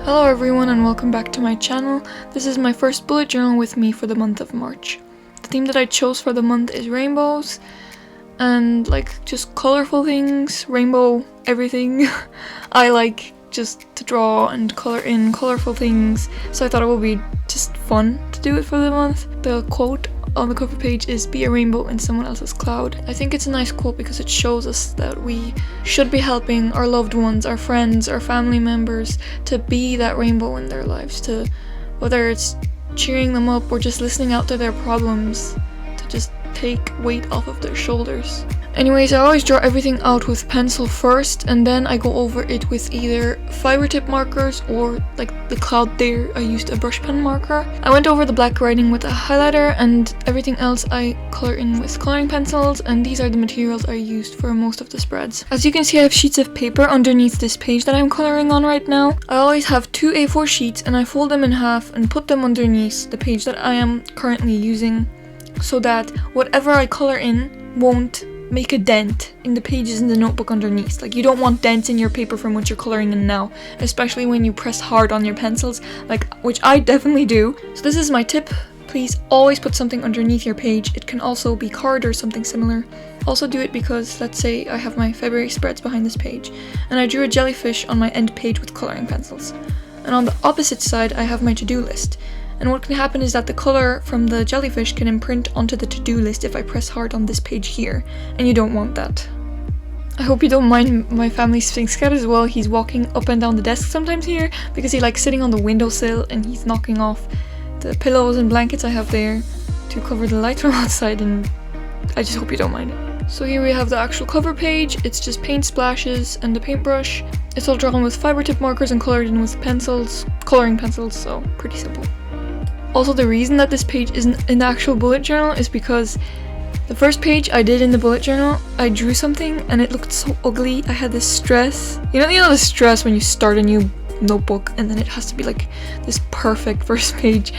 Hello everyone and welcome back to my channel. This is my first bullet journal with me for the month of March. The theme that I chose for the month is rainbows and just colorful things, rainbow everything. I like just to draw and color in colorful things, so I thought it would be just fun to do it for the month. The quote on the cover page is "Be a rainbow in someone else's cloud." I think it's a nice quote because it shows us that we should be helping our loved ones, our friends, our family members to be that rainbow in their lives, to whether it's cheering them up or just listening out to their problems, to just take weight off of their shoulders. Anyways, I always draw everything out with pencil first, and then I go over it with either fiber tip markers or like the cloud there, I used a brush pen marker. I went over the black writing with a highlighter, and everything else I color in with coloring pencils, and these are the materials I used for most of the spreads. As you can see, I have sheets of paper underneath this page that I'm coloring on right now. I always have two A4 sheets and I fold them in half and put them underneath the page that I am currently using, so that whatever I color in won't make a dent in the pages in the notebook underneath. Like, you don't want dents in your paper from what you're coloring in now, especially when you press hard on your pencils, which I definitely do. So this is my tip. Please always put something underneath your page. It can also be card or something similar. Also do it because, let's say I have my February spreads behind this page and I drew a jellyfish on my end page with coloring pencils, and on the opposite side I have my to-do list. And what can happen is that the color from the jellyfish can imprint onto the to-do list if I press hard on this page here, and you don't want that. I hope you don't mind my family's Sphinx cat as well. He's walking up and down the desk sometimes here because he likes sitting on the windowsill and he's knocking off the pillows and blankets I have there to cover the light from outside, and I just hope you don't mind it. So here we have the actual cover page. It's just paint splashes and the paintbrush. It's all drawn with fiber tip markers and colored in with pencils, coloring pencils, so pretty simple. Also, the reason that this page isn't in the actual bullet journal is because the first page I did in the bullet journal, I drew something and it looked so ugly. I had this stress. You know the stress when you start a new notebook and then it has to be like this perfect first page,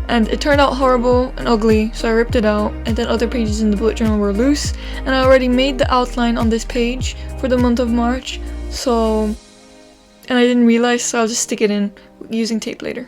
and it turned out horrible and ugly, so I ripped it out. And then other pages in the bullet journal were loose, and I already made the outline on this page for the month of March, and I didn't realize, so I'll just stick it in using tape later.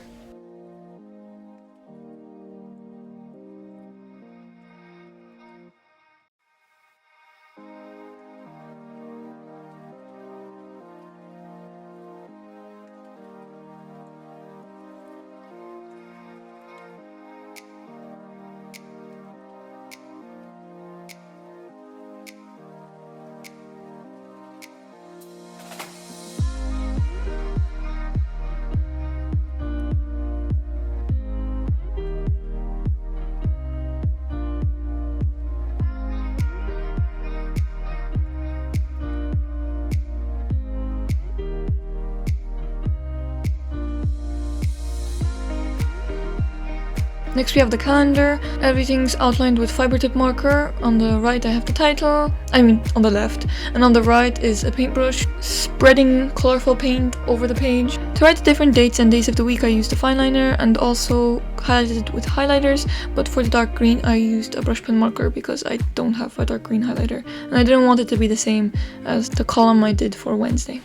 Next we have the calendar. Everything's outlined with fiber tip marker. On the right I have the title, on the left, and on the right is a paintbrush spreading colorful paint over the page. To write the different dates and days of the week I used a fine liner and also highlighted it with highlighters, but for the dark green I used a brush pen marker because I don't have a dark green highlighter and I didn't want it to be the same as the column I did for Wednesday.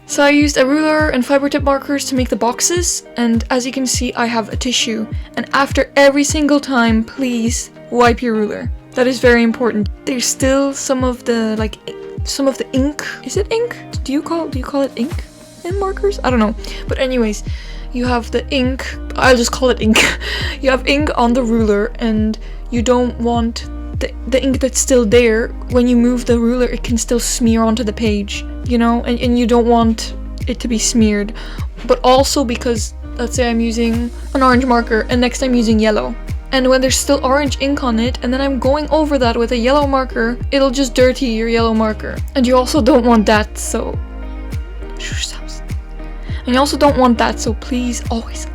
So I used a ruler and fiber tip markers to make the boxes, and as you can see I have a tissue, and after every single time, please wipe your ruler. That is very important. There's still some of the ink. Is it ink? Do you call it ink in markers? I don't know. But anyways, you have the ink. I'll just call it ink. You have ink on the ruler, and you don't want the ink that's still there. When you move the ruler, it can still smear onto the page, you know, and you don't want it to be smeared. But also because, let's say I'm using an orange marker and next I'm using yellow, and when there's still orange ink on it and then I'm going over that with a yellow marker, it'll just dirty your yellow marker, and you also don't want that, so please always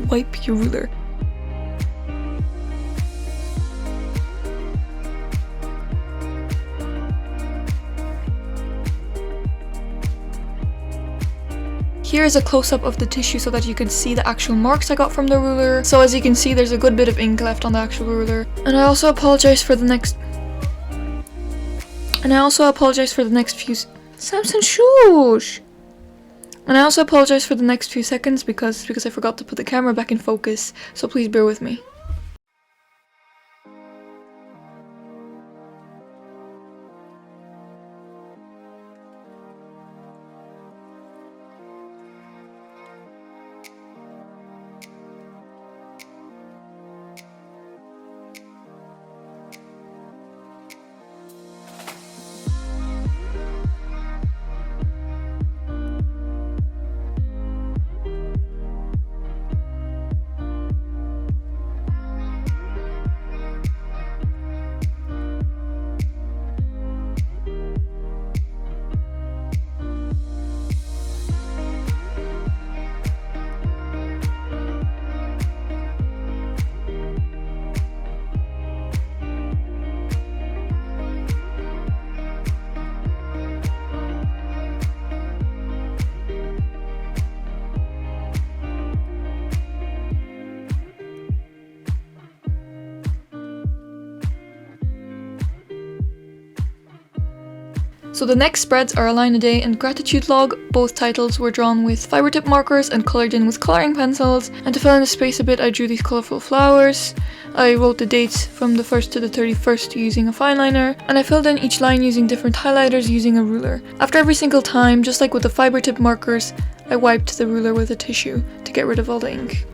wipe your ruler. Here is a close-up of the tissue so that you can see the actual marks I got from the ruler. So as you can see, there's a good bit of ink left on the actual ruler. And I also apologize for the next few Samson, shush! And I also apologize for the next few seconds because I forgot to put the camera back in focus, so please bear with me. So the next spreads are A Line a Day and Gratitude Log. Both titles were drawn with fiber tip markers and coloured in with colouring pencils. And to fill in the space a bit, I drew these colourful flowers. I wrote the dates from the 1st to the 31st using a fine liner, and I filled in each line using different highlighters using a ruler. After every single time, just like with the fiber tip markers, I wiped the ruler with a tissue to get rid of all the ink.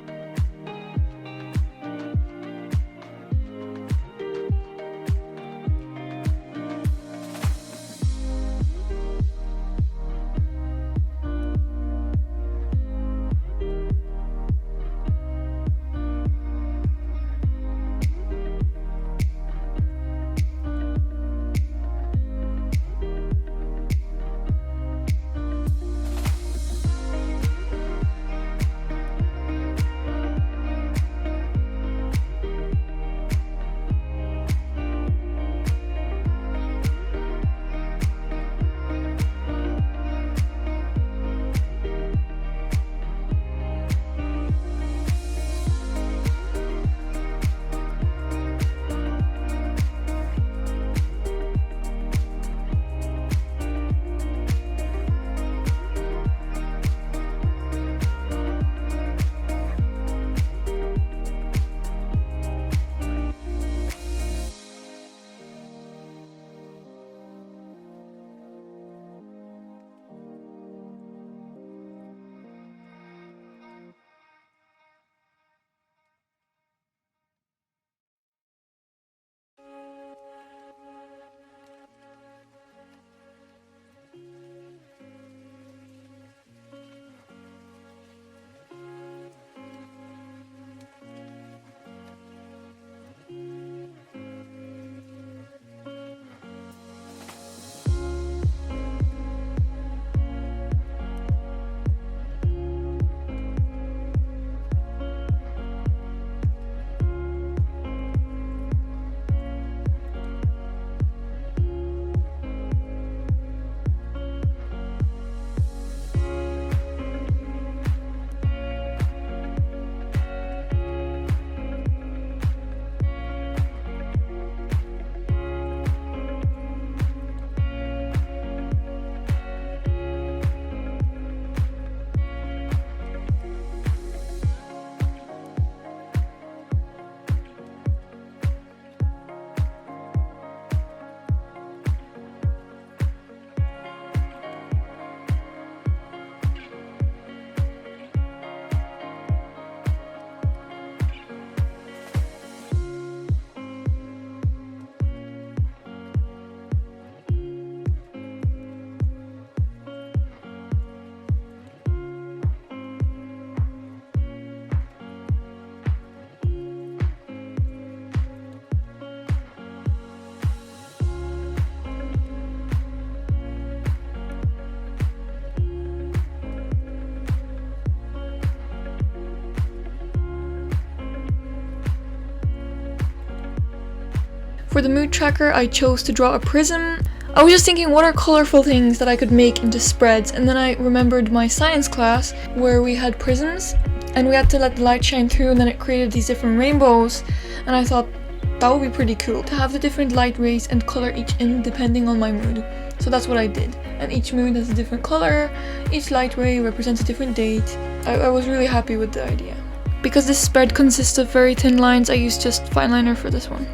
For the mood tracker, I chose to draw a prism. I was just thinking, what are colorful things that I could make into spreads? And then I remembered my science class where we had prisms and we had to let the light shine through, and then it created these different rainbows. And I thought that would be pretty cool to have the different light rays and color each in depending on my mood. So that's what I did. And each mood has a different color, each light ray represents a different date. I was really happy with the idea. Because this spread consists of very thin lines, I used just fine liner for this one.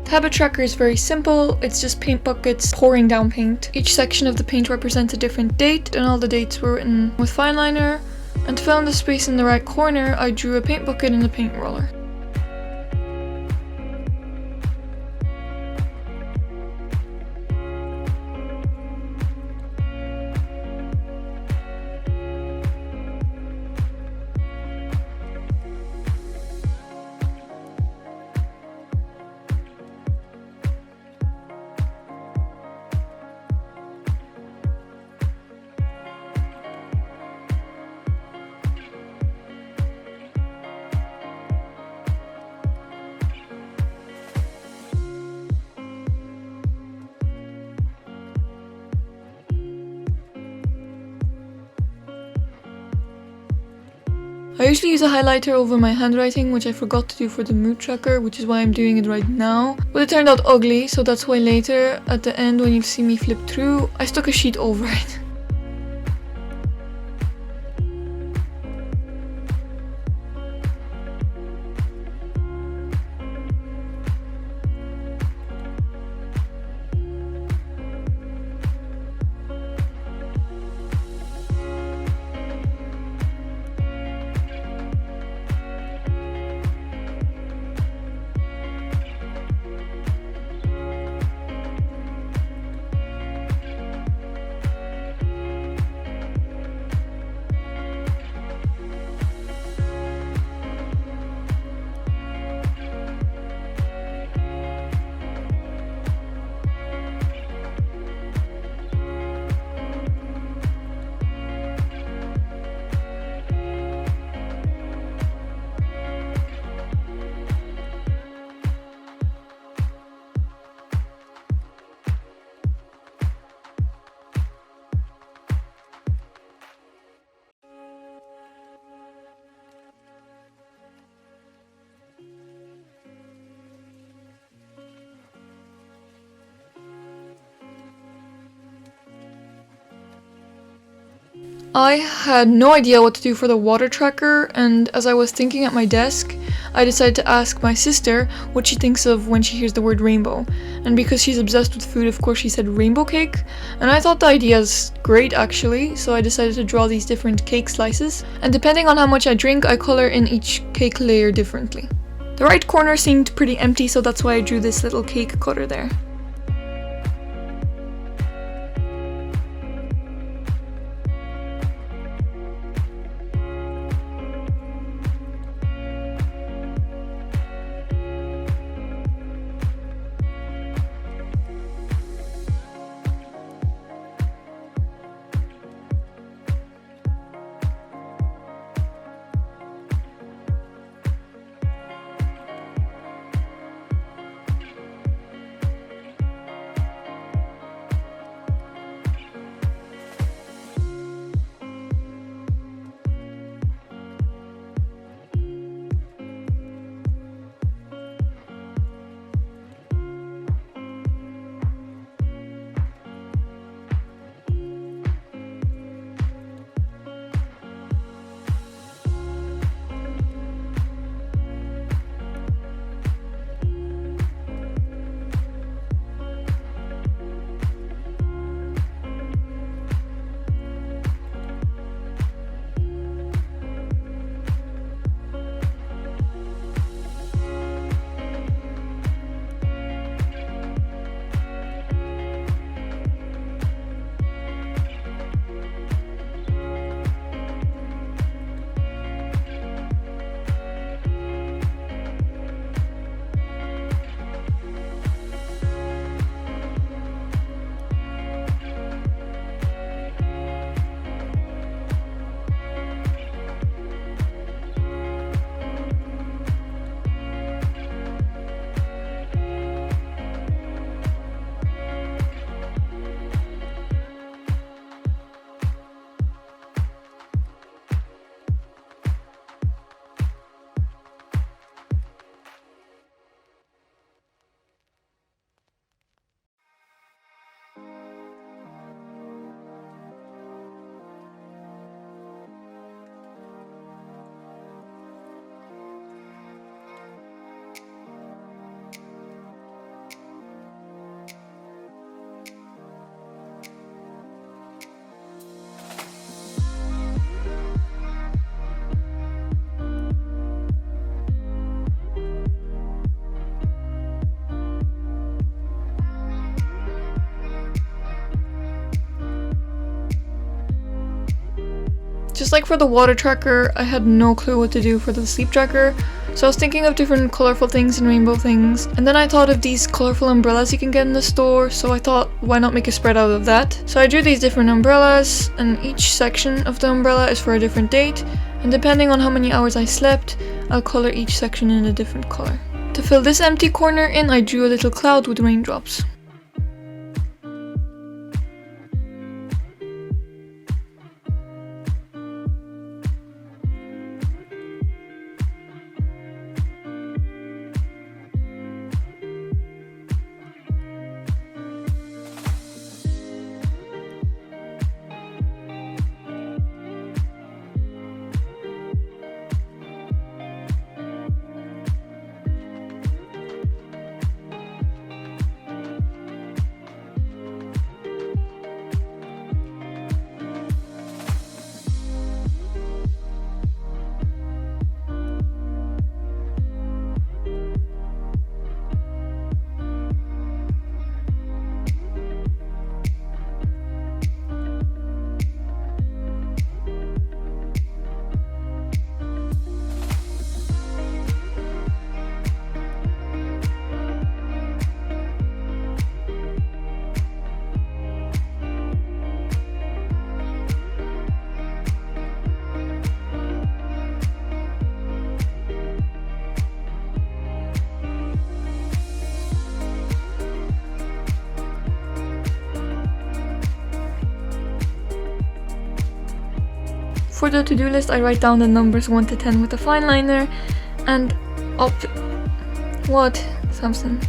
Habit tracker is very simple, it's just paint buckets pouring down paint. Each section of the paint represents a different date, and all the dates were written with fine liner. And to fill in the space in the right corner, I drew a paint bucket and a paint roller. I usually use a highlighter over my handwriting, which I forgot to do for the mood tracker, which is why I'm doing it right now. But it turned out ugly, so that's why later, at the end when you see me flip through, I stuck a sheet over it. I had no idea what to do for the water tracker, and as I was thinking at my desk, I decided to ask my sister what she thinks of when she hears the word rainbow. And because she's obsessed with food, of course she said rainbow cake, and I thought the idea is great actually, so I decided to draw these different cake slices, and depending on how much I drink, I color in each cake layer differently. The right corner seemed pretty empty, so that's why I drew this little cake cutter there. Just like for the water tracker, I had no clue what to do for the sleep tracker. So I was thinking of different colorful things and rainbow things. And then I thought of these colorful umbrellas you can get in the store. So I thought, why not make a spread out of that? So I drew these different umbrellas, and each section of the umbrella is for a different date. And depending on how many hours I slept, I'll color each section in a different color. To fill this empty corner in, I drew a little cloud with raindrops. For the to-do list, I write down the numbers 1 to 10 with a fine liner, and Samson?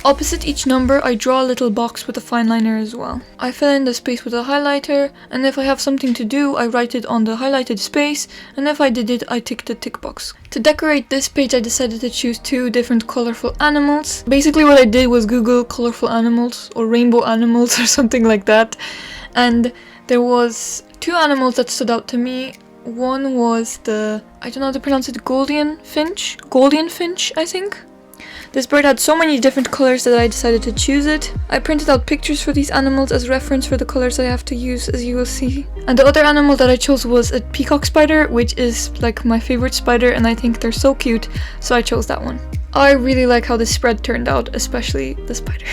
Opposite each number, I draw a little box with a fine liner as well. I fill in the space with a highlighter, and if I have something to do, I write it on the highlighted space, and if I did it, I tick the tick box. To decorate this page, I decided to choose 2 different colorful animals. Basically what I did was Google colorful animals, or rainbow animals, or something like that. And there was 2 animals that stood out to me. One was the, I don't know how to pronounce it, Golden finch, I think. This bird had so many different colors that I decided to choose it. I printed out pictures for these animals as reference for the colors I have to use, as you will see. And the other animal that I chose was a peacock spider, which is like my favorite spider, and I think they're so cute, so I chose that one. I really like how this spread turned out, especially the spider.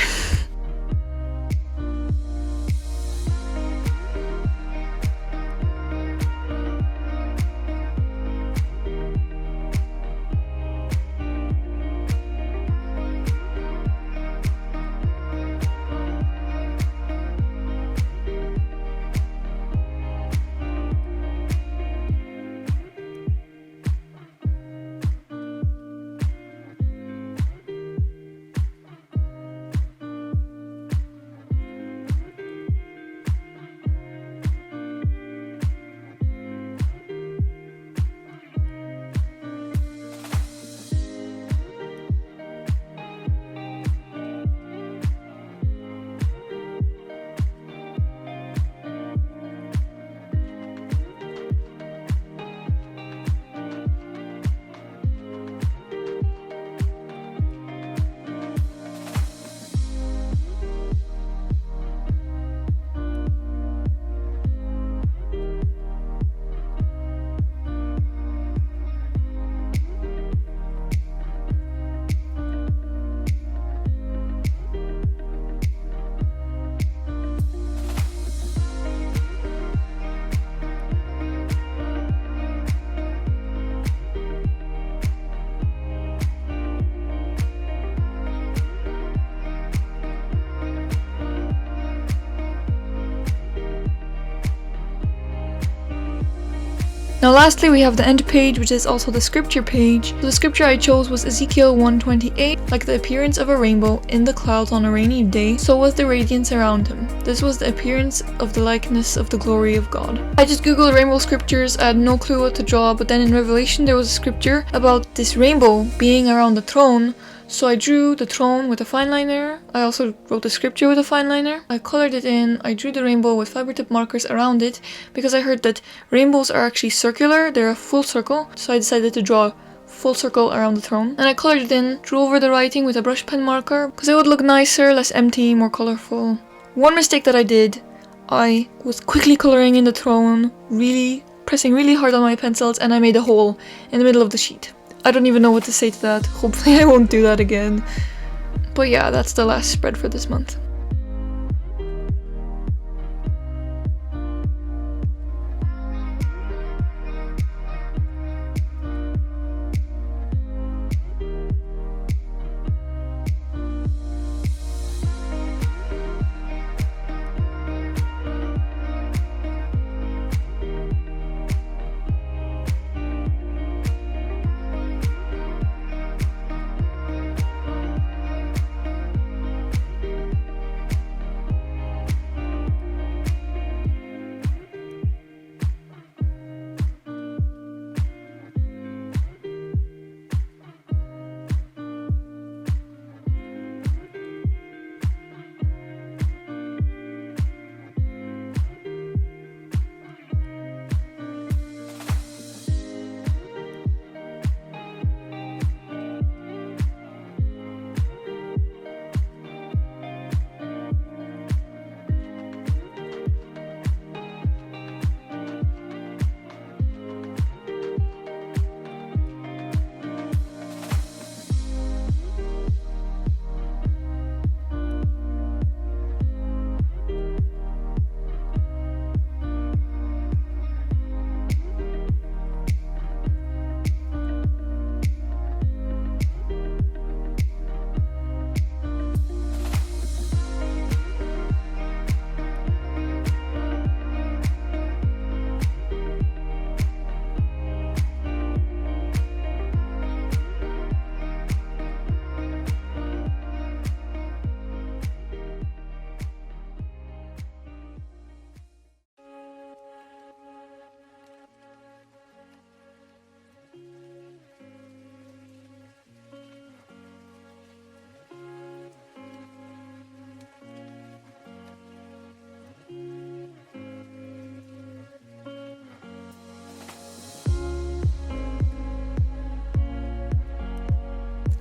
Now lastly we have the end page, which is also the scripture page. So the scripture I chose was Ezekiel 1:28. Like the appearance of a rainbow in the clouds on a rainy day, so was the radiance around him. This was the appearance of the likeness of the glory of God. I just googled rainbow scriptures. I had no clue what to draw, but then in Revelation there was a scripture about this rainbow being around the throne. So I drew the throne with a fine liner. I also wrote the scripture with a fine liner. I colored it in. I drew the rainbow with fiber tip markers around it because I heard that rainbows are actually circular. They're a full circle. So I decided to draw a full circle around the throne. And I colored it in, drew over the writing with a brush pen marker because it would look nicer, less empty, more colorful. One mistake that I did, I was quickly coloring in the throne, pressing really hard on my pencils, and I made a hole in the middle of the sheet. I don't even know what to say to that. Hopefully I won't do that again. But yeah, that's the last spread for this month.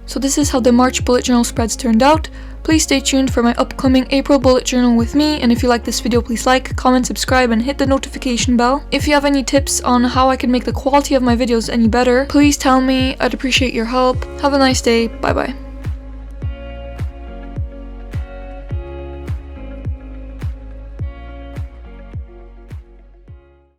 So this is how the March bullet journal spreads turned out. Please stay tuned for my upcoming April bullet journal with me, and if you like this video, please like, comment, subscribe, and hit the notification bell. If you have any tips on how I can make the quality of my videos any better, please tell me. I'd appreciate your help. Have a nice day. Bye bye.